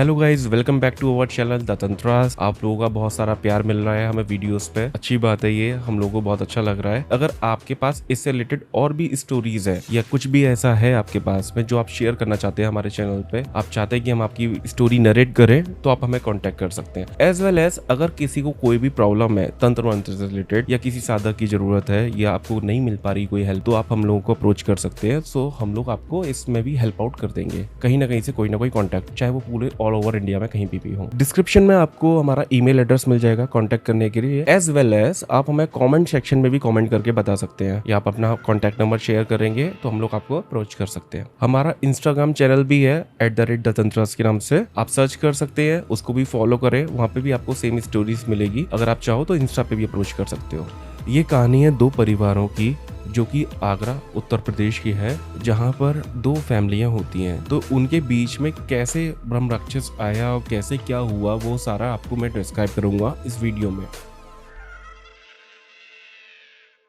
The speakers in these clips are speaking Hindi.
Hello guys, welcome back to our channel the Tantras. आप लोगों का बहुत सारा प्यार मिल रहा है हमें वीडियोस पे। अच्छी बात है, ये हम लोगों को बहुत अच्छा लग रहा है। अगर आपके पास इससे रिलेटेड और भी स्टोरीज है या कुछ भी ऐसा है आपके पास में जो आप शेयर करना चाहते हैं हमारे चैनल पे, आप चाहते हैं कि हम आपकी स्टोरी नरेट करें, तो आप हमें कॉन्टेक्ट कर सकते हैं। एज वेल एज अगर किसी को कोई भी प्रॉब्लम है तंत्र मंत्र से रिलेटेड या किसी साधक की जरूरत है या आपको नहीं मिल पा रही कोई हेल्प, तो आप हम लोगों को अप्रोच कर सकते हैं। सो हम लोग आपको इसमें भी हेल्प आउट कर देंगे कहीं ना कहीं से कोई ना कोई कॉन्टेक्ट, चाहे वो पूरे ऑल ओवर इंडिया में कहीं भी हो। डिस्क्रिप्शन में आपको हमारा ईमेल एड्रेस मिल जाएगा कांटेक्ट करने के लिए। एज वेल एज आप हमें कमेंट सेक्शन में भी कमेंट करके बता सकते हैं या आप अपना कांटेक्ट नंबर शेयर करेंगे तो हम लोग आपको अप्रोच कर सकते हैं। हमारा इंस्टाग्राम चैनल भी है @द_तंत्रास के नाम से, आप सर्च कर सकते हैं, उसको भी फॉलो करें। वहाँ पे भी आपको सेम स्टोरीज मिलेगी। अगर आप चाहो तो इंस्टा पे भी अप्रोच कर सकते हो। ये कहानी है दो परिवारों की जो कि आगरा उत्तर प्रदेश की है, जहाँ पर दो फैमिलियां होती हैं। तो उनके बीच में कैसे ब्रह्म राक्षस आया और कैसे क्या हुआ वो सारा आपको मैं डिस्क्राइब करूंगा इस वीडियो में।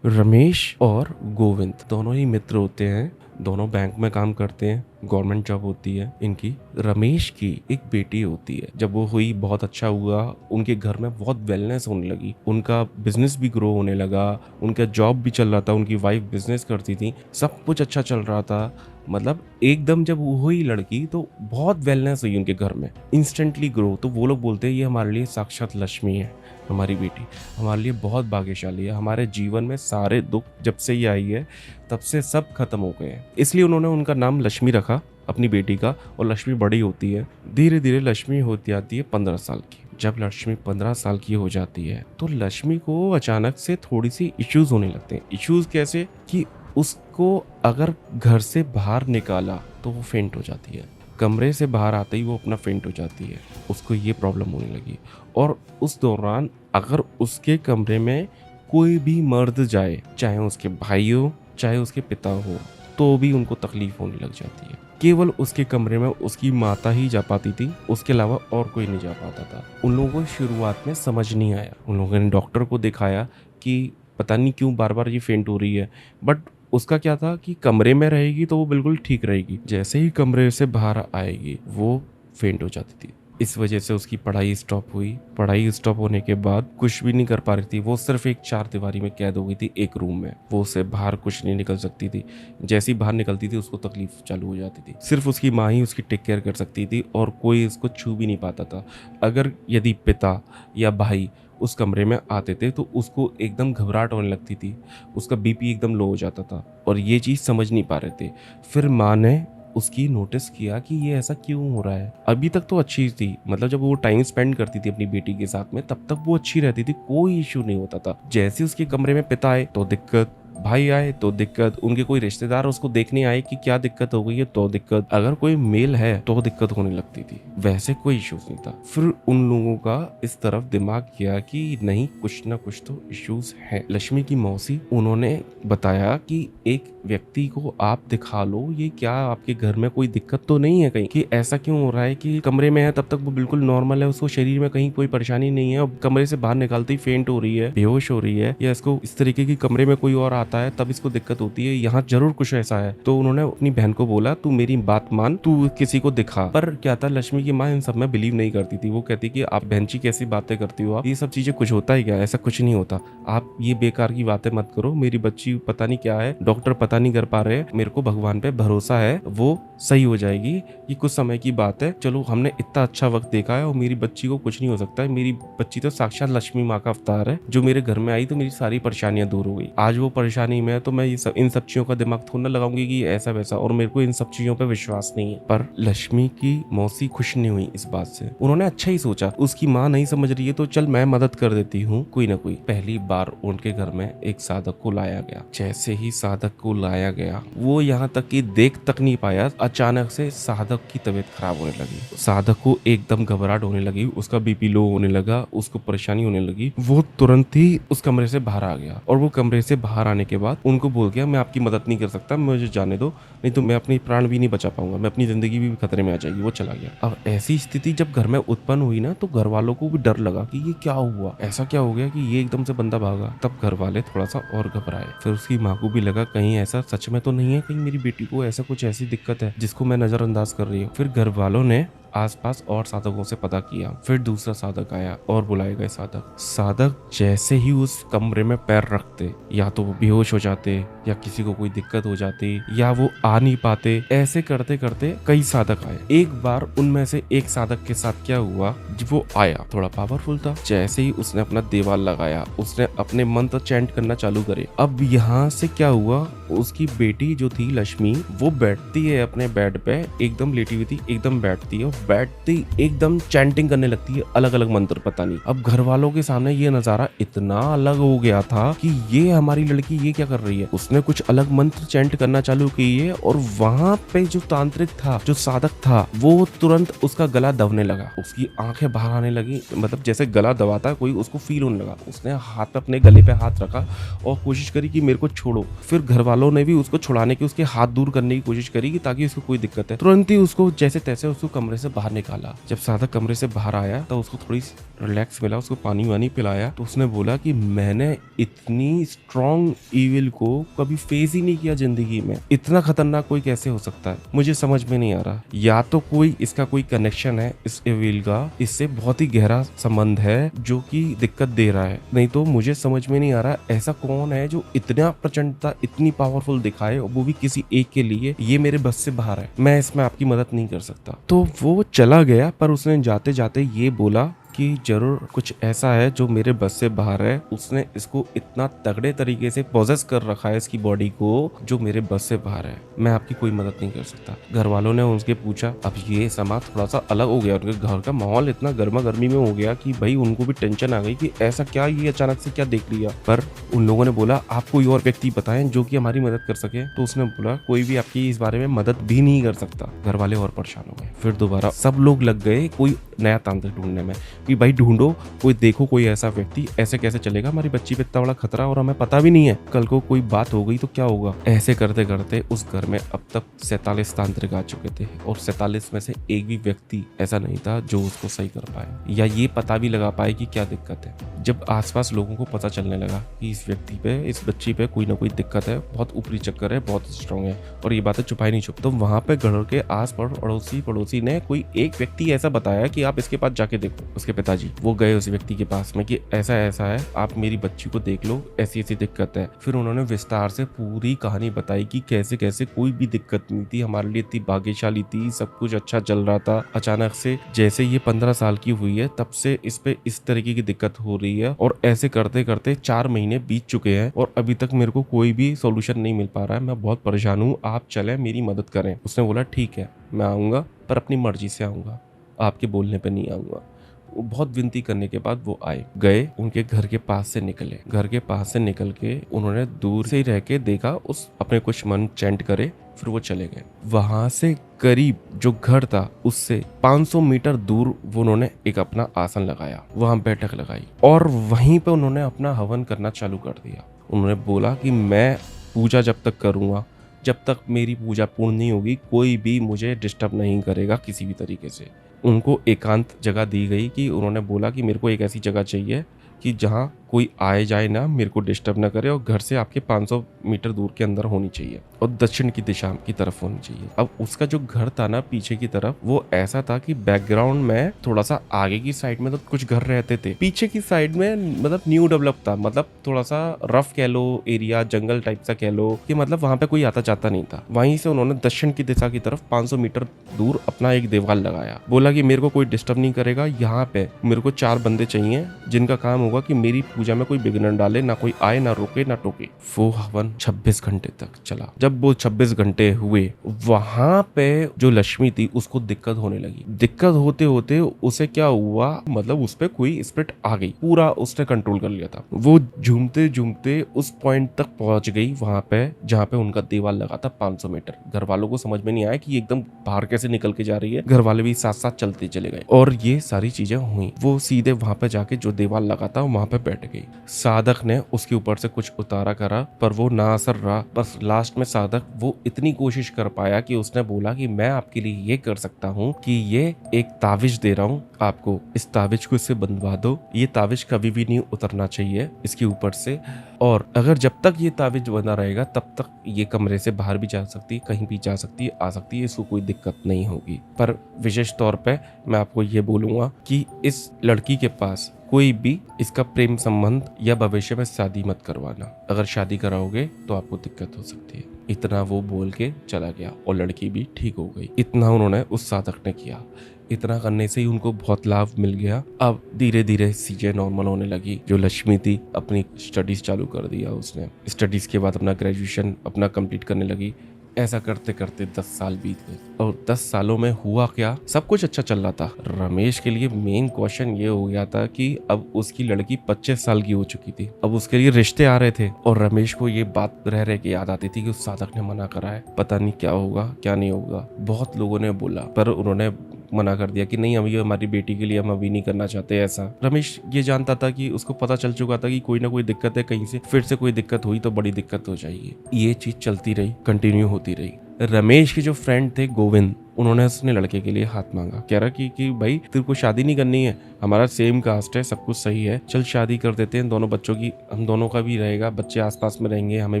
रमेश और गोविंद दोनों ही मित्र होते हैं, दोनों बैंक में काम करते हैं, गवर्नमेंट जॉब होती है इनकी। रमेश की एक बेटी होती है, जब वो हुई बहुत अच्छा हुआ, उनके घर में बहुत वेलनेस होने लगी, उनका बिजनेस भी ग्रो होने लगा, उनका जॉब भी चल रहा था, उनकी वाइफ बिजनेस करती थी, सब कुछ अच्छा चल रहा था। मतलब एकदम जब वो हुई लड़की तो बहुत वेलनेस हुई उनके घर में, इंस्टेंटली ग्रो। तो वो लोग बोलते हैं ये हमारे लिए साक्षात लक्ष्मी है, हमारी बेटी हमारे लिए बहुत भाग्यशाली है। हमारे जीवन में सारे दुख जब से ये आई है तब से सब खत्म हो गए हैं। इसलिए उन्होंने उनका नाम लक्ष्मी रखा अपनी बेटी का। और लक्ष्मी बड़ी होती है, धीरे धीरे लक्ष्मी होती आती है 15 साल की। जब लक्ष्मी 15 साल की हो जाती है तो लक्ष्मी को अचानक से थोड़ी सी इश्यूज होने लगते हैं। इश्यूज कैसे कि उसको अगर घर से बाहर निकाला तो वो फेंट हो जाती है, कमरे से बाहर आते ही वो अपना फेंट हो जाती है। उसको ये प्रॉब्लम होने लगी। और उस दौरान अगर उसके कमरे में कोई भी मर्द जाए, चाहे उसके भाई हो चाहे उसके पिता हो, तो भी उनको तकलीफ होने लग जाती है। केवल उसके कमरे में उसकी माता ही जा पाती थी, उसके अलावा और कोई नहीं जा पाता था। उन लोगों को शुरुआत में समझ नहीं आया। उन लोगों ने डॉक्टर को दिखाया कि पता नहीं क्यों बार बार ये फेंट हो रही है, बट उसका क्या था कि कमरे में रहेगी तो वो बिल्कुल ठीक रहेगी, जैसे ही कमरे से बाहर आएगी वो फेंट हो जाती थी। इस वजह से उसकी पढ़ाई स्टॉप हुई। पढ़ाई स्टॉप होने के बाद कुछ भी नहीं कर पा रही थी, वो सिर्फ एक 4 दीवारी में कैद हो गई थी, एक रूम में। वो उससे बाहर कुछ नहीं निकल सकती थी। जैसी बाहर निकलती थी उसको तकलीफ चालू हो जाती थी। सिर्फ उसकी माँ ही उसकी टेक केयर कर सकती थी और कोई उसको छू भी नहीं पाता था। अगर यदि पिता या भाई उस कमरे में आते थे तो उसको एकदम घबराहट होने लगती थी, उसका बीपी एकदम लो हो जाता था और ये चीज़ समझ नहीं पा रहे थे। फिर माँ ने उसकी नोटिस किया कि ये ऐसा क्यों हो रहा है। अभी तक तो अच्छी थी, मतलब जब वो टाइम स्पेंड करती थी अपनी बेटी के साथ में तब तक वो अच्छी रहती थी, कोई इश्यू नहीं होता था। जैसे उसके कमरे में पिता आए तो दिक्कत, भाई आए तो दिक्कत, उनके कोई रिश्तेदार उसको देखने आए कि क्या दिक्कत हो गई है तो दिक्कत, अगर कोई मेल है तो दिक्कत होने लगती थी। वैसे कोई इश्यूज नहीं था। फिर उन लोगों का इस तरफ दिमाग किया कि नहीं, कुछ ना कुछ तो इश्यूज है। लक्ष्मी की मौसी उन्होंने बताया कि एक व्यक्ति को आप दिखा लो, ये क्या आपके घर में कोई दिक्कत तो नहीं है कहीं, कि ऐसा क्यों हो रहा है कि कमरे में है तब तक वो बिल्कुल नॉर्मल है, उसको शरीर में कहीं कोई परेशानी नहीं है और कमरे से बाहर निकालते ही फेंट हो रही है, बेहोश हो रही है, या इसको इस तरीके की कमरे में कोई और आता है तब इसको दिक्कत होती है, यहाँ जरूर कुछ ऐसा है। तो उन्होंने अपनी बहन को बोला तू मेरी बात मान, तू किसी को दिखा। पर क्या था, लक्ष्मी की माँ इन सब में बिलीव नहीं करती थी। वो कहती कि आप बहन जी कैसी बातें करती हो, आप ये सब चीजें कुछ होता है क्या, ऐसा कुछ नहीं होता, आप ये बेकार की बातें मत करो, मेरी बच्ची पता नहीं क्या है, डॉक्टर पता नहीं कर पा रहे, मेरे को भगवान पे भरोसा है, वो सही हो जाएगी, ये कुछ समय की बात है, चलो हमने इतना अच्छा वक्त देखा है और मेरी बच्ची को कुछ नहीं हो सकता है, मेरी बच्ची तो साक्षात लक्ष्मी माँ का अवतार है, जो मेरे घर में आई तो मेरी सारी परेशानियां दूर हो गई। आज वो परेशानी में तो मैं इन सब चीजों का दिमाग थोड़ा ना लगाऊंगी कि ऐसा वैसा, और मेरे को इन सब चीजों पे विश्वास नहीं है। पर लक्ष्मी की मौसी खुश नहीं हुई इस बात से। उन्होंने अच्छा ही सोचा, उसकी माँ नहीं समझ रही है तो चल मैं मदद कर देती हूँ कोई ना कोई। पहली बार उनके घर में एक साधक को लाया गया। जैसे ही साधक को लाया गया, वो यहाँ तक कि देख तक नहीं पाया, अचानक से साधक की तबीयत खराब होने लगी। साधक को एकदम घबराहट होने लगी, उसका बीपी लो होने लगा, उसको परेशानी होने लगी। वो तुरंत ही उस कमरे से बाहर आ गया और वो कमरे से बाहर आने के बाद उनको बोल गया मैं आपकी मदद नहीं कर सकता, मुझे जाने दो, नहीं तो मैं अपनी प्राण भी नहीं बचा पाऊंगा, मैं अपनी जिंदगी भी खतरे में आ जाएगी। वो चला गया। अब ऐसी स्थिति जब घर में उत्पन्न हुई ना तो घर वालों को भी डर लगा कि ये क्या हुआ, ऐसा क्या हो गया कि ये एकदम से बंदा भागा। तब घर वाले थोड़ा सा और घबराए। फिर उसकी माँ को भी लगा कहीं ऐसा सच में तो नहीं है, कहीं मेरी बेटी को ऐसा कुछ ऐसी दिक्कत है जिसको मैं नजरअंदाज कर रही हूँ। फिर घर वालों ने आसपास और साधकों से पता किया। फिर दूसरा साधक आया और बुलाए गए साधक जैसे ही उस कमरे में पैर रखते या तो वो बेहोश हो जाते या किसी को कोई दिक्कत हो जाती या वो आ नहीं पाते। ऐसे करते करते कई साधक आए। एक बार उनमें से एक साधक के साथ क्या हुआ, जब वो आया थोड़ा पावरफुल था, जैसे ही उसने अपना देवाल लगाया, उसने अपने मंत्र चैंट करना चालू करे। अब यहाँ से क्या हुआ, उसकी बेटी जो थी लक्ष्मी, वो बैठती है अपने बेड पे, एकदम लेटी हुई थी, एकदम बैठती है और बैठती एकदम चैंटिंग करने लगती है अलग अलग मंत्र। पता नहीं अब घर वालों के सामने ये नजारा इतना अलग हो गया था कि ये हमारी लड़की ये क्या कर रही है। उसने कुछ अलग मंत्र चैंट करना चालू किए और वहां पे जो तांत्रिक था, जो साधक था, वो तुरंत उसका गला दबने लगा, उसकी आंखें बाहर आने लगी, मतलब जैसे गला दबाता है कोई, उसको फील होने लगा। उसने हाथ पे अपने गले पे हाथ रखा और कोशिश करी कि मेरे को छोड़ो। फिर घर वालों ने भी उसको छुड़ाने की, उसके हाथ दूर करने की कोशिश करी कि ताकि उसको कोई दिक्कत है। तुरंत ही उसको जैसे तैसे उसको कमरे से बाहर निकाला। जब साधक कमरे से बाहर आया तो उसको थोड़ी रिलैक्स मिला, उसको पानी वानी पिलाया तो उसने बोला कि मैंने इतनी स्ट्रॉन्ग ईविल को कभी फेस ही नहीं किया जिंदगी में। इतना खतरनाक कोई कैसे हो सकता है, मुझे समझ में नहीं आ रहा। या तो कोई इसका कोई कनेक्शन है इस ईविल का, इससे बहुत ही गहरा संबंध है जो कि दिक्कत दे रहा है, नहीं तो मुझे समझ में नहीं आ रहा ऐसा कौन है जो इतना प्रचंडता, इतनी पावरफुल दिखाए, वो भी किसी एक के लिए। ये मेरे बस से बाहर है, मैं इसमें आपकी मदद नहीं कर सकता। तो वो चला गया, पर उसने जाते जाते ये बोला कि जरूर कुछ ऐसा है जो मेरे बस से बाहर है। उसने इसको इतना तगड़े तरीके से पोजेस कर रखा है इसकी बॉडी को, जो मेरे बस से बाहर है। मैं आपकी कोई मदद नहीं कर सकता। घर वालों ने उनसे पूछा। अब ये समा थोड़ा सा अलग हो गया, उनके घर का माहौल इतना गर्मा गर्मी में हो गया कि भाई उनको भी टेंशन आ गई कि ऐसा क्या, ये अचानक से क्या देख लिया। पर उन लोगों ने बोला आप कोई और व्यक्ति बताएं जो कि हमारी मदद कर सके। तो उसने बोला कोई भी आपकी इस बारे में मदद भी नहीं कर सकता। घर वाले और परेशान हो गए। फिर दोबारा सब लोग लग गए कोई नया तांत्रिक ढूंढने में कि भाई ढूंढो कोई, देखो कोई ऐसा व्यक्ति, ऐसे कैसे चलेगा, हमारी बच्ची पे इतना बड़ा खतरा और हमें पता भी नहीं है, कल को कोई बात हो गई तो क्या होगा। ऐसे करते करते उस घर में अब तक 47 तांत्रिक आ चुके थे और 47 में से एक भी व्यक्ति ऐसा नहीं था जो उसको सही कर पाए या ये पता भी लगा पाए कि क्या दिक्कत है। जब आसपास लोगों को पता चलने लगा कि इस व्यक्ति पे, इस बच्ची पे कोई ना कोई दिक्कत है, बहुत ऊपरी चक्कर है, बहुत स्ट्रांग है और ये बातें छुपाई नहीं छुप, तो वहां पे घर के आस पड़ोसी ने कोई एक व्यक्ति ऐसा बताया कि आप इसके पास जाके देखो। उसके पिताजी वो गए उस व्यक्ति के पास में कि ऐसा ऐसा है, आप मेरी बच्ची को देख लो, ऐसी ऐसी दिक्कत है। फिर उन्होंने विस्तार से पूरी कहानी बताई कि कैसे कैसे कोई भी दिक्कत नहीं थी, हमारे लिए इतनी भाग्यशाली थी, सब कुछ अच्छा चल रहा था। अचानक से जैसे ये 15 साल की हुई है तब से इस पे इस तरीके की दिक्कत हो रही है और ऐसे करते करते 4 महीने बीत चुके हैं और अभी तक मेरे को कोई भी सोल्यूशन नहीं मिल पा रहा है। मैं बहुत परेशान हूँ, आप चले मेरी मदद करें। उसने बोला ठीक है मैं आऊंगा, पर अपनी मर्जी से आऊंगा, आपके बोलने पे नहीं आऊंगा। वो बहुत विनती करने के बाद वो आए, गए उनके घर के पास से निकले। घर के पास से निकल के उन्होंने दूर से ही रह के देखा, उस अपने कुछ मन चैंट करे, फिर वो चले गए। वहां से करीब जो घर था उससे 500 मीटर दूर वो उन्होंने एक अपना आसन लगाया, वहां बैठक लगाई और वहीं पे उन्होंने अपना हवन करना चालू कर दिया। उन्होंने बोला कि मैं पूजा जब तक करूंगा, जब तक मेरी पूजा पूर्ण नहीं होगी, कोई भी मुझे डिस्टर्ब नहीं करेगा किसी भी तरीके से। उनको एकांत जगह दी गई कि उन्होंने बोला कि मेरे को एक ऐसी जगह चाहिए कि जहाँ कोई आए जाए ना, मेरे को डिस्टर्ब ना करे और घर से आपके 500 मीटर दूर के अंदर होनी चाहिए और दक्षिण की दिशा की तरफ होनी चाहिए। अब उसका जो घर था ना पीछे की तरफ, वो ऐसा था कि बैकग्राउंड में थोड़ा सा आगे की साइड में तो कुछ घर रहते थे, पीछे की साइड में मतलब न्यू डेवलप था, मतलब थोड़ा सा रफ कह लो एरिया, जंगल टाइप सा कह लो कि मतलब वहां पे कोई आता जाता नहीं था। वहीं से उन्होंने दक्षिण की दिशा की तरफ 500 मीटर दूर अपना एक देवाल लगाया। बोला कि मेरे को कोई डिस्टर्ब नहीं करेगा, यहाँ पे मेरे को 4 बंदे चाहिए जिनका काम होगा कि मेरी पूजा में कोई विघ्न डाले ना, कोई आए ना रोके ना टोके। वो हवन 26 घंटे तक चला। जब वो 26 घंटे हुए, वहां पे जो लक्ष्मी थी उसको दिक्कत होने लगी। दिक्कत होते होते उसे क्या हुआ, मतलब उस पे कोई स्पिरिट आ गई, पूरा उसने कंट्रोल कर लिया था। वो झूमते झूमते उस पॉइंट तक पहुंच गई वहां पे जहाँ पे उनका दीवार लगा था 500 मीटर। घर वालों को समझ में नहीं आया कि एकदम बाहर कैसे निकल के जा रही है। घर वाले भी साथ साथ चलते चले गए और ये सारी चीजें हुई। वो सीधे वहां पे जाके जो दीवार लगा था था वहां पे बैठ गई। साधक ने उसके ऊपर से कुछ उतारा करा पर वो ना असर रहा। बस लास्ट में साधक वो इतनी कोशिश कर पाया कि उसने बोला कि मैं आपके लिए ये कर सकता हूँ कि ये एक ताविज दे रहा हूँ आपको, इस ताविज को इससे बंधवा दो, ये ताविज कभी भी नहीं उतरना चाहिए इसके ऊपर से, और अगर जब तक ये ताविज बना रहेगा तब तक ये कमरे से बाहर भी जा सकती है, कहीं भी जा सकती है, आ सकती है, इसको कोई दिक्कत नहीं होगी। पर विशेष तौर पे मैं आपको ये बोलूंगा कि इस लड़की के पास कोई भी इसका प्रेम संबंध या भविष्य में शादी मत करवाना, अगर शादी कराओगे तो आपको दिक्कत हो सकती है। इतना वो बोल के चला गया और लड़की भी ठीक हो गई। इतना उन्होंने उस साधक ने किया। इतना करने से ही उनको बहुत लाभ मिल गया। अब धीरे धीरे चीजें नॉर्मल होने लगी। जो लक्ष्मी थी अपनी स्टडीज चालू कर दिया उसने। स्टडीज के बाद अपना ग्रेजुएशन अपना कंप्लीट करने लगी। ऐसा करते करते 10 साल बीत गए और 10 सालों में हुआ क्या, सब कुछ अच्छा चल रहा था। रमेश के लिए मेन क्वेश्चन ये हो गया था कि अब उसकी लड़की 25 साल की हो चुकी थी। अब उसके लिए रिश्ते आ रहे थे और रमेश को ये बात रह रह के याद आती थी कि उस साधक ने मना करा है, पता नहीं क्या होगा क्या नहीं होगा। बहुत लोगों ने बोला पर उन्होंने मना कर दिया कि नहीं, हम ये हमारी बेटी के लिए हम अभी नहीं करना चाहते ऐसा। रमेश ये जानता था कि उसको पता चल चुका था कि कोई ना कोई दिक्कत है, कहीं से फिर से कोई दिक्कत हुई तो बड़ी दिक्कत हो जाएगी। ये चीज चलती रही, कंटिन्यू होती रही। रमेश के जो फ्रेंड थे गोविंद, उन्होंने उसने लड़के के लिए हाथ मांगा, कह रहा कि भाई तेरे को शादी नहीं करनी है, हमारा सेम कास्ट है, सब कुछ सही है, चल शादी कर देते हैं दोनों बच्चों की, हम दोनों का भी रहेगा, बच्चे आसपास में रहेंगे, हमें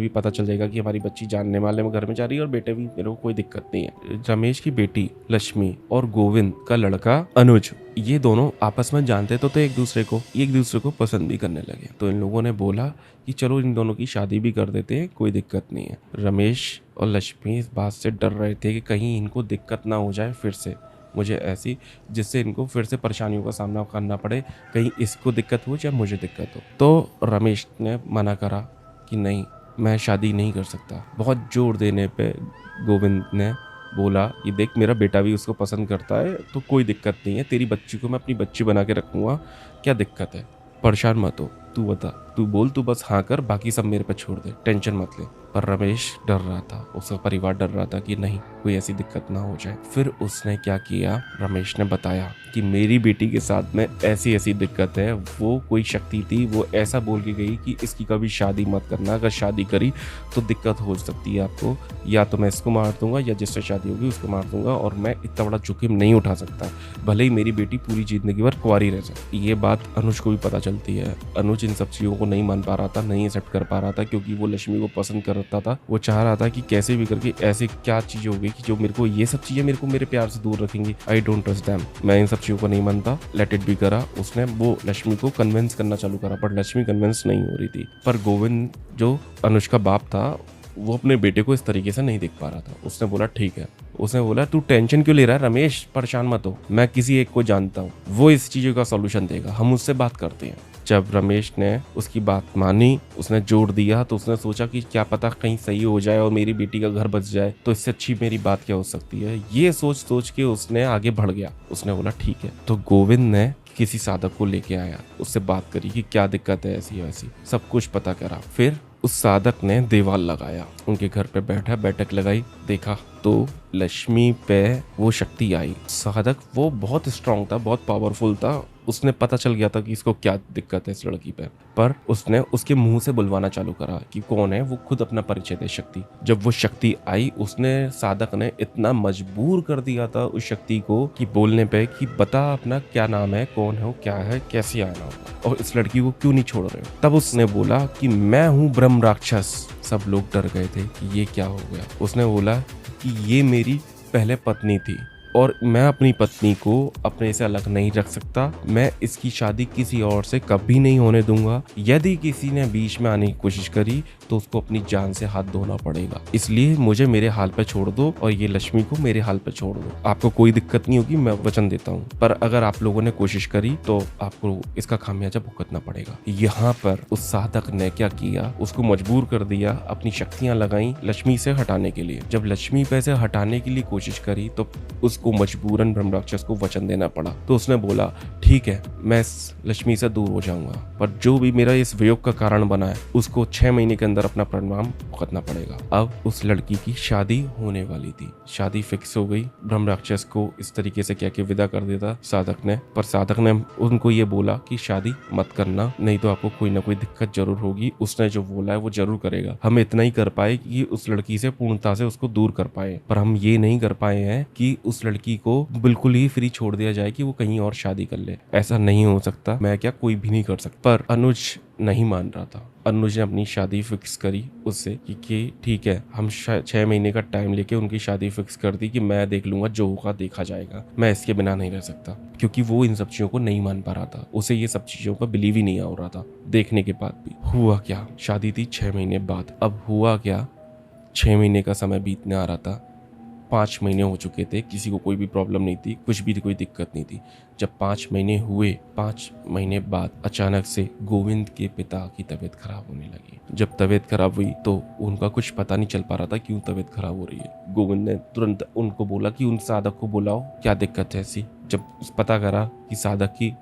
भी पता चल जाएगा कि हमारी बच्ची जानने वाले में घर में जा रही है और बेटे भी, मेरे को कोई दिक्कत नहीं है। रमेश की बेटी लक्ष्मी और गोविंद का लड़का अनुज, ये दोनों आपस में जानते तो थे एक दूसरे को पसंद भी करने लगे। तो इन लोगों ने बोला कि चलो इन दोनों की शादी भी कर देते हैं, कोई दिक्कत नहीं है। रमेश और लक्ष्मी इस बात से डर रहे थे कि कहीं इनको दिक्कत ना हो जाए फिर से, मुझे ऐसी जिससे इनको फिर से परेशानियों का सामना करना पड़े, कहीं इसको दिक्कत हो या मुझे दिक्कत हो। तो रमेश ने मना करा कि नहीं, मैं शादी नहीं कर सकता। बहुत जोर देने पे गोविंद ने बोला कि देख, मेरा बेटा भी उसको पसंद करता है तो कोई दिक्कत नहीं है, तेरी बच्ची को मैं अपनी बच्ची बना के रखूँगा, क्या दिक्कत है, परेशान मत हो, तू बता, तू बोल, तू बस हाँ कर, बाकी सब मेरे पे छोड़ दे, टेंशन मत ले। पर रमेश डर रहा था, उसका परिवार डर रहा था कि नहीं कोई ऐसी दिक्कत ना हो जाए। फिर उसने क्या किया, रमेश ने बताया कि मेरी बेटी के साथ में ऐसी ऐसी दिक्कत है, वो कोई शक्ति थी, वो ऐसा बोल के गई कि इसकी कभी शादी मत करना, अगर शादी करी तो दिक्कत हो सकती है आपको, या तो मैं इसको मार दूंगा या जिससे शादी होगी उसको मार दूंगा, और मैं इतना बड़ा जोखिम नहीं उठा सकता, भले ही मेरी बेटी पूरी जिंदगी भर कुंवारी रह जाए। ये बात अनुज को भी पता चलती है। अनुज इन सब चीज़ों को नहीं मान पा रहा था, नहीं एक्सेप्ट कर पा रहा था, क्योंकि वो लक्ष्मी को पसंद करता था। वो चाह रहा था कि कैसे भी करके ऐसे क्या चीज़ होगी कि जो मेरे को, ये सब चीज़ें मेरे को मेरे प्यार से दूर रखेंगी। आई डोंट ट्रस्ट दैम, मैं इन सब चीज़ों को नहीं मानता, लेट इट बी करा। उसने वो लक्ष्मी को कन्विंस करना चालू करा, पर लक्ष्मी कन्विंस नहीं हो रही थी। पर गोविंद जो अनुज का बाप था, वो अपने बेटे को इस तरीके से नहीं देख पा रहा था। उसने बोला ठीक है, उसने बोला तू टेंशन क्यों ले रहा है रमेश, परेशान मत हो, मैं किसी एक को जानता हूँ, वो इस चीज़ों का सॉल्यूशन देगा, हम उससे बात करते हैं। जब रमेश ने उसकी बात मानी, उसने जोड़ दिया, तो उसने सोचा कि क्या पता कहीं सही हो जाए और मेरी बेटी का घर बच जाए, तो इससे अच्छी मेरी बात क्या हो सकती है। ये सोच सोच के उसने आगे बढ़ गया। उसने बोला ठीक है। तो गोविंद ने किसी साधक को लेके आया, उससे बात करी कि क्या दिक्कत है ऐसी वैसी, सब कुछ पता करा। फिर उस साधक ने देवाल लगाया, उनके घर पे बैठा, बैठक लगाई, देखा तो लक्ष्मी पे वो शक्ति आई। साधक वो बहुत स्ट्रांग था, बहुत पावरफुल था, उसने पता चल गया था कि इसको क्या दिक्कत है इस लड़की पे। पर उसने उसके मुंह से बुलवाना चालू करा कि कौन है वो, खुद अपना परिचय दे शक्ति। जब वो शक्ति आई, उसने साधक ने इतना मजबूर कर दिया था उस शक्ति को कि बोलने पे कि बता अपना क्या नाम है, कौन हो, क्या है, कैसे आना होगा, और इस लड़की को क्यों नहीं छोड़ रहे हो। तब उसने बोला कि मैं हूँ ब्रह्म राक्षस। सब लोग डर गए थे कि ये क्या हो गया। उसने बोला कि ये मेरी पहले पत्नी थी और मैं अपनी पत्नी को अपने से अलग नहीं रख सकता, मैं इसकी शादी किसी और से कभी नहीं होने दूंगा। यदि किसी ने बीच में आने की कोशिश करी तो उसको अपनी जान से हाथ धोना पड़ेगा, इसलिए मुझे मेरे हाल पे छोड़ दो और ये लक्ष्मी को मेरे हाल पे छोड़ दो, आपको कोई दिक्कत नहीं होगी, मैं वचन देता हूँ। पर अगर आप लोगों ने कोशिश करी तो आपको इसका खामियाजा भुगतना पड़ेगा। यहाँ पर उस साधक ने क्या किया, उसको मजबूर कर दिया, अपनी शक्तियां लगाई लक्ष्मी से हटाने के लिए। जब लक्ष्मी पे से हटाने के लिए कोशिश करी तो उस उसको मजबूरन ब्रह्म राक्षस को वचन देना पड़ा। तो उसने बोला ठीक है, मैं इस लक्ष्मी से दूर हो जाऊंगा, पर जो भी मेरा इस वियोग का कारण बना है उसको 6 महीने के अंदर अपना परिणाम भुगतना पड़ेगा। अब उस लड़की की शादी होने वाली थी, शादी फिक्स हो गई। ब्रह्म राक्षस को इस तरीके से कह के विदा कर देता साधक ने, पर साधक ने उनको ये बोला कि शादी मत करना, नहीं तो आपको कोई ना कोई दिक्कत जरूर होगी। उसने जो बोला है वो जरूर करेगा। हम इतना ही कर पाए कि उस लड़की से पूर्णता से उसको दूर कर पाए, पर हम ये नहीं कर पाए हैं कि उस लड़की को बिल्कुल ही फ्री छोड़ दिया जाए कि वो कहीं और शादी कर ले। ऐसा नहीं हो सकता, मैं क्या कोई भी नहीं कर सकता। पर अनुज नहीं मान रहा था। अनुज ने अपनी शादी फिक्स करी उससे कि ठीक है, हम 6 महीने का टाइम लेके उनकी शादी फिक्स कर दी कि मैं देख लूंगा, जो होगा देखा जाएगा, मैं इसके बिना नहीं रह सकता। क्योंकि वो इन सब चीजों को नहीं मान पा रहा था, उसे ये सब चीजों पर बिलीव ही नहीं हो रहा था देखने के बाद भी। हुआ क्या, शादी थी 6 महीने बाद। अब हुआ क्या, 6 महीने का समय बीतने आ रहा था, 5 महीने हो चुके थे, किसी को कोई भी प्रॉब्लम नहीं थी, कुछ भी कोई दिक्कत नहीं थी। जब 5 महीने हुए, 5 महीने बाद अचानक से गोविंद के पिता की तबीयत खराब होने लगी। जब तबीयत खराब हुई तो उनका कुछ पता नहीं चल पा रहा था क्यों तबीयत खराब हो रही है। गोविंद ने तुरंत उनको बोला कि उन साधक को बुलाओ, क्या दिक्कत है ऐसी। जब पता करा कि साधक की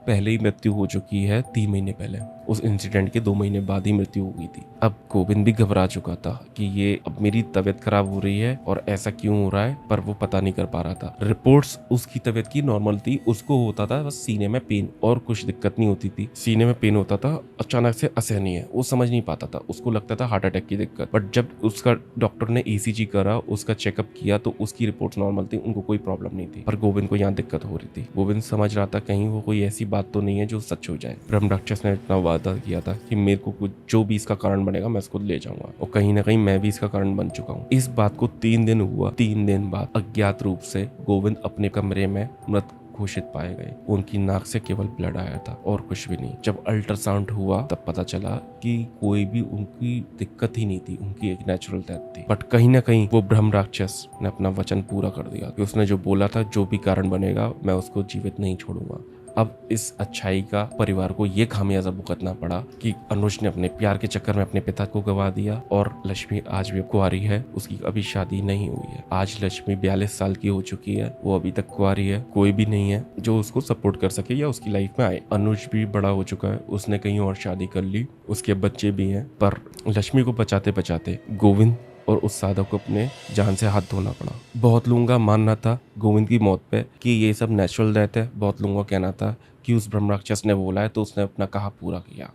पहले ही मृत्यु हो चुकी है, 3 महीने पहले, उस इंसिडेंट के 2 महीने बाद ही मृत्यु हो गई थी। अब गोविंद भी घबरा चुका था कि ये अब मेरी तबीयत खराब हो रही है और ऐसा क्यों हो रहा है, पर वो पता नहीं कर पा रहा था। रिपोर्ट्स उसकी तबीयत की नॉर्मल थी, उसको होता था बस सीने में पेन और कुछ दिक्कत नहीं होती थी। सीने में पेन होता था अचानक से असहनीय, वो समझ नहीं पाता था, उसको लगता था हार्ट अटैक की दिक्कत। बट जब उसका डॉक्टर ने ECG करा, उसका चेकअप किया तो उसकी रिपोर्ट नॉर्मल थी, उनको कोई प्रॉब्लम नहीं थी। पर गोविंद को यहाँ दिक्कत हो रही थी। गोविंद समझ रहा था कहीं वो कोई ऐसी बात तो नहीं है जो सच हो जाए। ब्रह्म राक्षस ने इतना वादा किया था कि मेरे को कुछ जो भी इसका कारण बनेगा मैं इसको ले जाऊंगा, और कहीं ना कहीं मैं भी इसका कारण बन चुका हूँ। इस बात को 3 दिन हुआ। 3 दिन बाद अज्ञात रूप से गोविंद अपने कमरे में मृत घोषित पाए गए। उनकी नाक से केवल ब्लड आया था और कुछ भी नहीं। जब अल्ट्रासाउंड हुआ तब पता चला कि कोई भी उनकी दिक्कत ही नहीं थी, उनकी एक नेचुरल डेथ थी। बट कहीं ना कहीं वो ब्रह्म राक्षस ने अपना वचन पूरा कर दिया कि उसने जो बोला था, जो भी कारण बनेगा मैं उसको जीवित नहीं छोड़ूंगा। अब इस अच्छाई का परिवार को ये खामियाजा भुगतना पड़ा कि अनुज ने अपने प्यार के चक्कर में अपने पिता को गवा दिया, और लक्ष्मी आज भी कुंवारी है, उसकी अभी शादी नहीं हुई है। आज लक्ष्मी 42 साल की हो चुकी है, वो अभी तक कुंवारी है, कोई भी नहीं है जो उसको सपोर्ट कर सके या उसकी लाइफ में आए। अनुज भी बड़ा हो चुका है, उसने कहीं और शादी कर ली, उसके बच्चे भी हैं, पर लक्ष्मी को बचाते बचाते गोविंद और उस साधक को अपने जान से हाथ धोना पड़ा। बहुत लोगों का मानना था गोविंद की मौत पे कि ये सब नेचुरल डेथ है, बहुत लोगों का कहना था कि उस ब्रह्म राक्षस ने बोला है तो उसने अपना कहा पूरा किया।